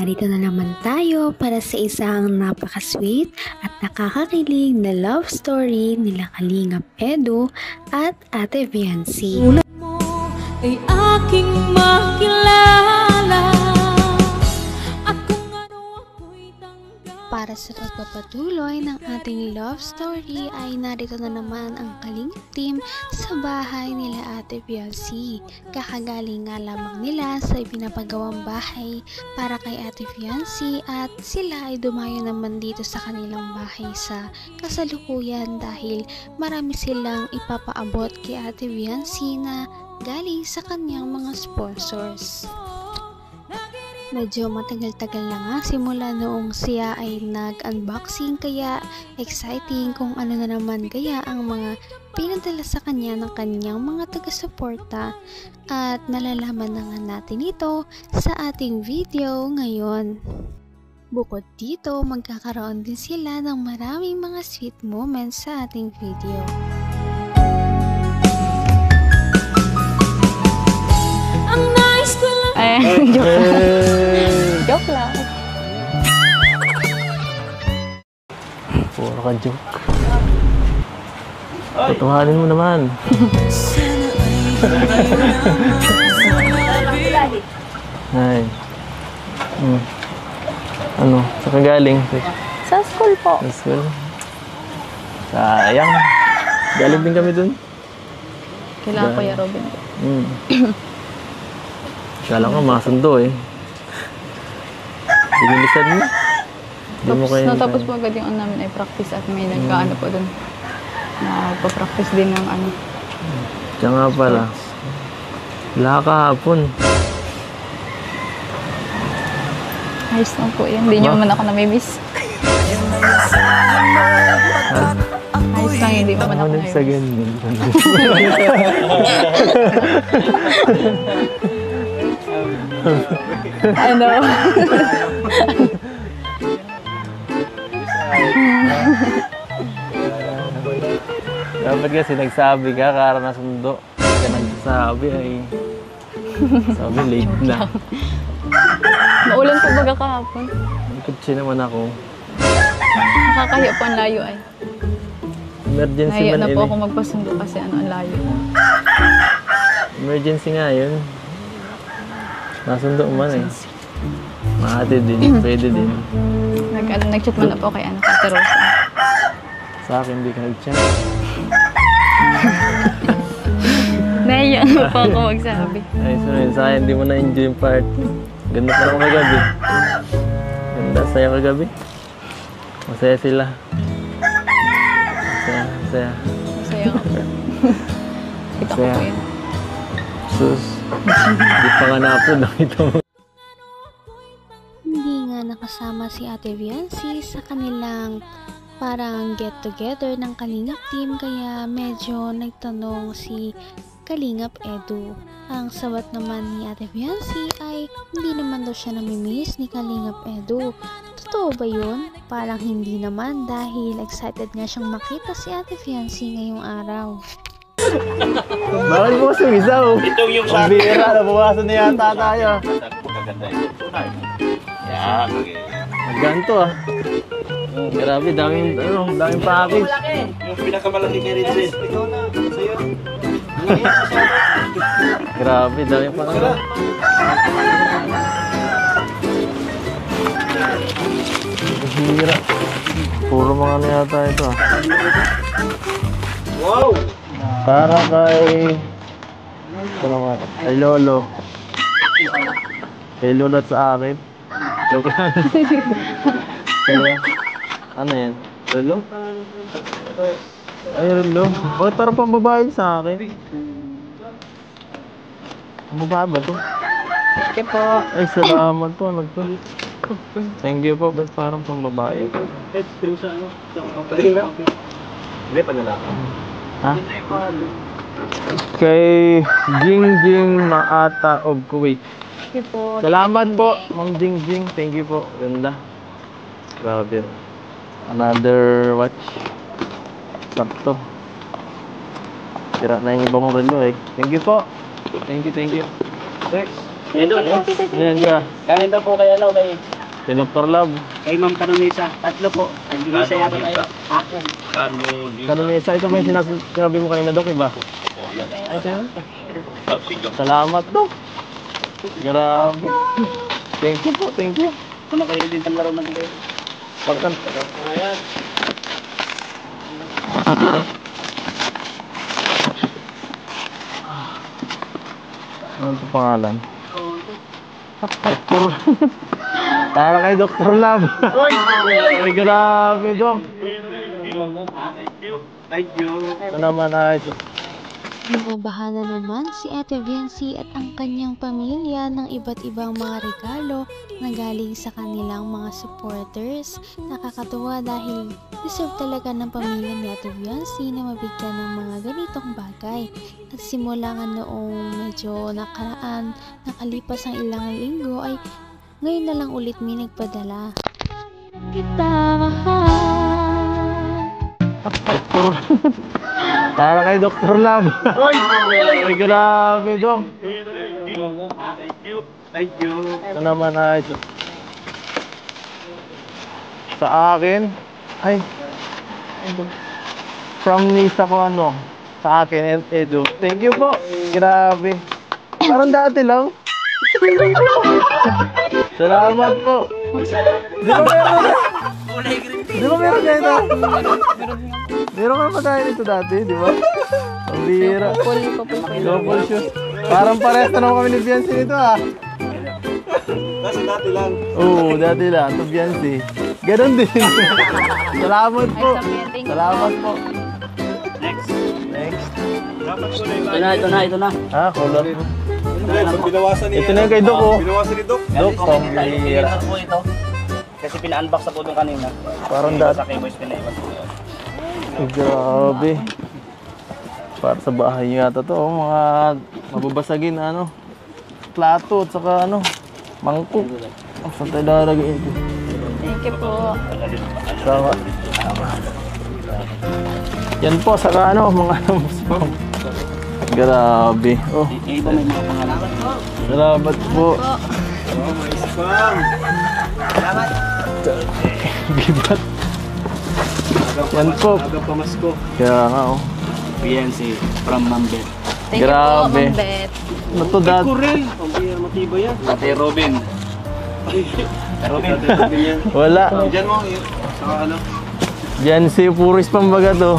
narito na naman tayo para sa isang napaka-sweet at nakakakilig na love story nila Kalingap Edu at Ate Viancy. Ulat mo ay aking makilala. Para sa pagpapatuloy ng ating love story ay narito na naman ang Kalingap team sa bahay nila Ate Viancy. Kakagaling nga lamang nila sa ipinapagawang bahay para kay Ate Viancy at sila ay dumayo naman dito sa kanilang bahay sa kasalukuyan dahil marami silang ipapaabot kay Ate Viancy na galing sa kanyang mga sponsors. Medyo matagal-tagal na nga simula noong siya ay nag-unboxing kaya exciting kung ano na naman kaya ang mga pinadala sa kanya ng kanyang mga taga-suporta at malalaman na nga natin ito sa ating video ngayon. Bukod dito, magkakaroon din sila ng maraming mga sweet moments sa ating video. Ang nice ko lang. Joke lang. Puro ka joke. Tutuhanin mo naman. Ay. Ano? Saan ka galing? Sa school po. Sa school? Sayang. Galing din kami dun. Kailangan ko ya Robin. Kala ko masundo eh. Dinilisan mo. Tapos po agad yung ano namin ay practice at may nagkaano po dun. Nagpa-practice din ng ano. Kaya nga pala. Wala kahapon. Ayos lang po yan. Hindi nyo man ako namimiss. Ayos lang, hindi mo man ako namimiss. Sa ganyan. Ano? Dapat kasi nagsabi ka, kara na sundo. Kaya nagsasabi ay... Sabi, late na. Maulan po baga kahapon. Kutsi naman ako. Nakakahiya po ang layo ay. Emergency Nahiya man na po ini. ako magpasundo kasi ano ang layo. Emergency nga yun. Nasundo man eh. Maate din, pwede din. Nag-chat mo na po kay ano, Kate Rosa. Sa akin, hindi ka nag-chat. Nahiya na po ako magsabi. Ay, so yun, sa akin, hindi mo na-enjoy yung party. Ganda pa naman kagabi. Ganda, saya kagabi. Masaya sila. Masaya, masaya. Masaya nga po. Kita ko po yun. Sus, hindi pa nga na-upload, nakita mo. Hindi nga nakasama si Ate Viancy sa kanilang parang get-together ng Kalingap team kaya medyo nagtanong si Kalingap Edu. Ang sabat naman ni Ate Viancy ay hindi naman daw siya namimiss ni Kalingap Edu. Totoo ba yun? Parang hindi naman dahil excited nga siyang makita si Ate Viancy ngayong araw. Bakit mo sumisaw? Ito yung sa akin. Bira, nabawasan na yata tayo. Magaganda yung tunay. Yan, okay. Magganto ah. Grabe, daming package. Yung pinakamalaki kay Rinzin. Ikaw na, sa'yo. Grabe, daming package. Hira. Puro mga ano yata ito ah. Wow! Para kay... Kay Lolo. Kay Lolo at sa akin. Joke lang. Ano yan? Lolo? Ay, Lolo. Bakit parang pambabae sa akin? Pambabae ba ito? Okay po. Ay, salamat po. Thank you po. Ba't parang pambabae? Hindi pa nalaka. Ha? Kay Jingjing Maata of Kuwait. Okay po. Salamat po, Ma'am Jingjing. Thank you po. Ganda. Grabe. Another watch. Sakto. Tira na yung ibang relo eh. Thank you po. Thank you. Next. Doon, Ayan ka. kanin daw po kay ano, kay Si Dr. Love. Ma'am Kanunisa. Tatlo po. Kanunisa yata tayo. Kanunisa, ito ba yung sinabi mo kanina, Dok, iba? Ay, ito yun. Salamat, Dok. Grabe. Thank you po, thank you. Kumakain din sa laro ng kayo. Pagkan. Ayan. Ano ito pangalan? Dr. Para kay Dr. Love. Ay, grabe, Dok. Thank you. Ito naman ay Binabahan na naman si Ate Viency at ang kanyang pamilya ng iba't ibang mga regalo na galing sa kanilang mga supporters. Nakakatuwa dahil deserve talaga ng pamilya ni Ate Viency na mabigyan ng mga ganitong bagay. Nagsimula nga noong medyo nakaraan, nakalipas ang ilang linggo ay ngayon na lang ulit may nagpadala. para kay Dr. Love. Ay, grabe, Dok. Thank you. Ito naman ay sa akin. Ay, from Nisa ko ano. Sa akin, Edu. Thank you po. Grabe. Parang dati lang. Salamat po. Di ba meron na ito? Meron ka pa tayo nito dati, di ba? Ang bira. Double shoes. Parang parehas na naman kami ni Biancy nito ah. Kasi dati lang. Oo, dati lang. Ito Biancy. Ganon din. Salamat po. Salamat po. Next. Next. Ito na. Ah, color. Binawasan niya. Ito na yung kay Doc oh. Binawasan ni Doc. Doc, pang bira. po ito. Kasi pina-unbox na po doon kanina. Parang dati. Sa kay Boys pinaiwan po. Ay, grabe. Para sa bahay nyo yata to, oh, mga mababasagin na ano, plato at saka ano, mangkok. Oh, saan tayo lalagay ito? Thank you po. Saka. Yan po, saka ano, mga grabe. Oh, Yung iba may mga pangalan. salamat po. Bibat. Yan po. Aga pamasko. Kaya nga oh. PNC from Mambet. Thank Grabe. you po, Ma'am Bet. Ano to dad? Kurel. Pambira matibay yan. Ate Robin. Robin yan. Wala. Diyan mo. Saka ano? Diyan si Puris pambaga to.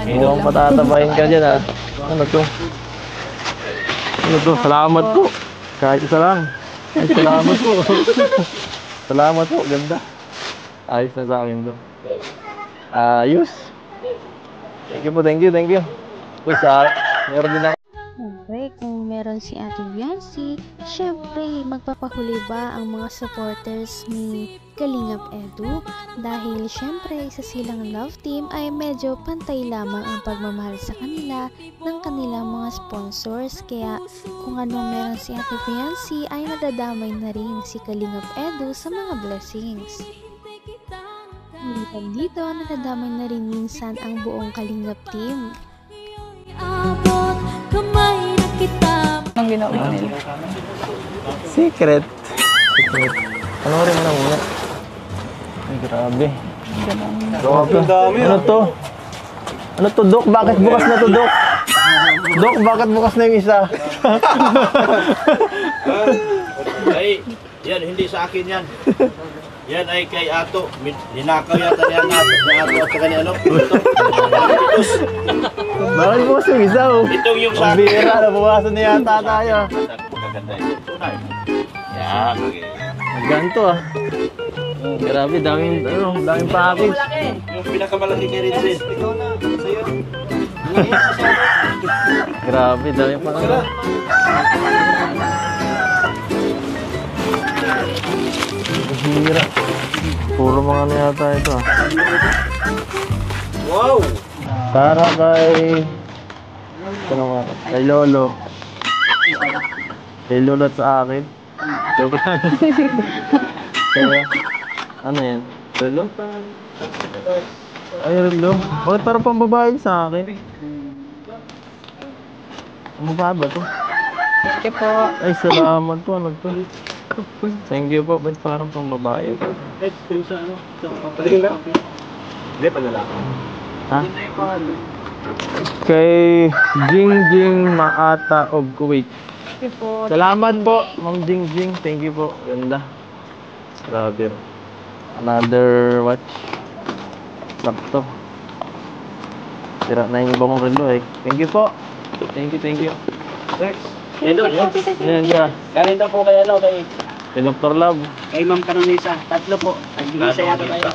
Mukhang patatabahin ka dyan ah. Ano to? Ano to? Salamat po. Kahit isa lang. Ay, salamat po. Salamat po. Ganda. Ayos na sa akin to. Ayos. Thank you po. Thank you. Thank you. Uy, meron din ako. Siyempre, kung meron si Ate Viency, syempre, magpapahuli ba ang mga supporters ni Kalingap Edu? Dahil syempre, isa silang love team ay medyo pantay lamang ang pagmamahal sa kanila ng kanilang mga sponsors. Kaya kung anong meron si Ate Viency ay nadadamay na rin si Kalingap Edu sa mga blessings. Hindi dito, nadadamay na rin minsan ang buong Kalingap team. Abot kamay na kita. Anong ginawa nila? Secret. Secret. Panoorin mo na muna. Ay, grabe. Grabe. Ano to? Ano to, Dok? Bakit bukas na to, Dok? Dok, bakit bukas na yung isa? Ay, yan, hindi sa akin yan. Yan ay kay Ato. Ninakaw yata niya ni Ato at saka ni ano. Bakit bukas yung isa, oh? Itong yung sa Ang akin. bira, nabawasan na yata tayo. Magaganda ito. Tunay. Yan. Ganto ah. Grabe, daming package. Yung pinakamalaki kay Rinzin. Grabe, daming package. Hira. Puro mga ano yata ito ah. Wow! Para kay... Ano nga? Kay Lolo. Kay Lolo at sa akin. Joke lang. Kaya, ano yan? Lolo? Ay, Lolo. Bakit parang pambabae sa akin? Ang babae ba to? Thank you po. Ay, salamat po. Ano to? Thank you po. Ba't parang pang babae? Hindi, panlalaki. Ha? Kay Jingjing Maata of Kuwait. Thank you po. Salamat po, Ma'am Jingjing. Thank you po. Ganda. Grabe. Another watch. Laptop. Sira na yung ibang relo eh. Thank you po. Thank you. Yan doon. Yan siya. Galing daw po kay ano, kay Dr. Love. Kay Ma'am Canonisa. Tatlo po. Nag-isa yata kayo.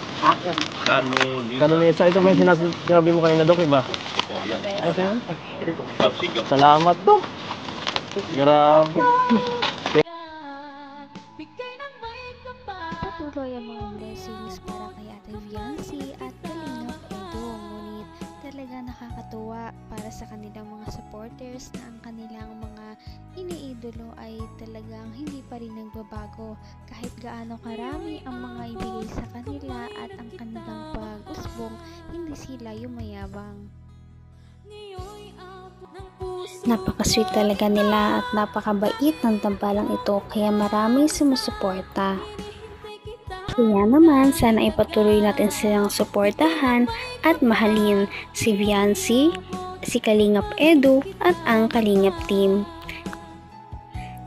Kanunisa, ito ba yung sinabi mo kanina, Dok, iba? Ito yun? Salamat, Dok. Grabe. Bigay ng may kapal. Patuloy ang mga blessings para kay Ate Viancy at Kalingap Edo. Ngunit talaga nakakatuwa para sa kanilang mga supporters na ang kanilang mga iniidolo ay talagang hindi pa rin nagbabago kahit gaano karami ang mga ibigay sa kanila at ang kanilang pag-usbong, hindi sila yumayabang. Napaka-sweet talaga nila at napakabait ng tambalang ito kaya maraming sumusuporta. Kaya naman sana ipatuloy natin silang suportahan at mahalin si Viancy, si Kalingap Edu at ang Kalingap team.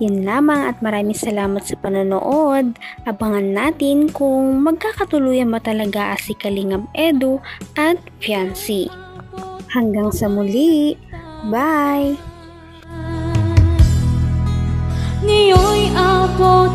Yun lamang at maraming salamat sa panonood. Abangan natin kung magkakatuluyan ba talaga si Kalingap Edu at Viancy. Hanggang sa muli. Bye! Ngayon'y abot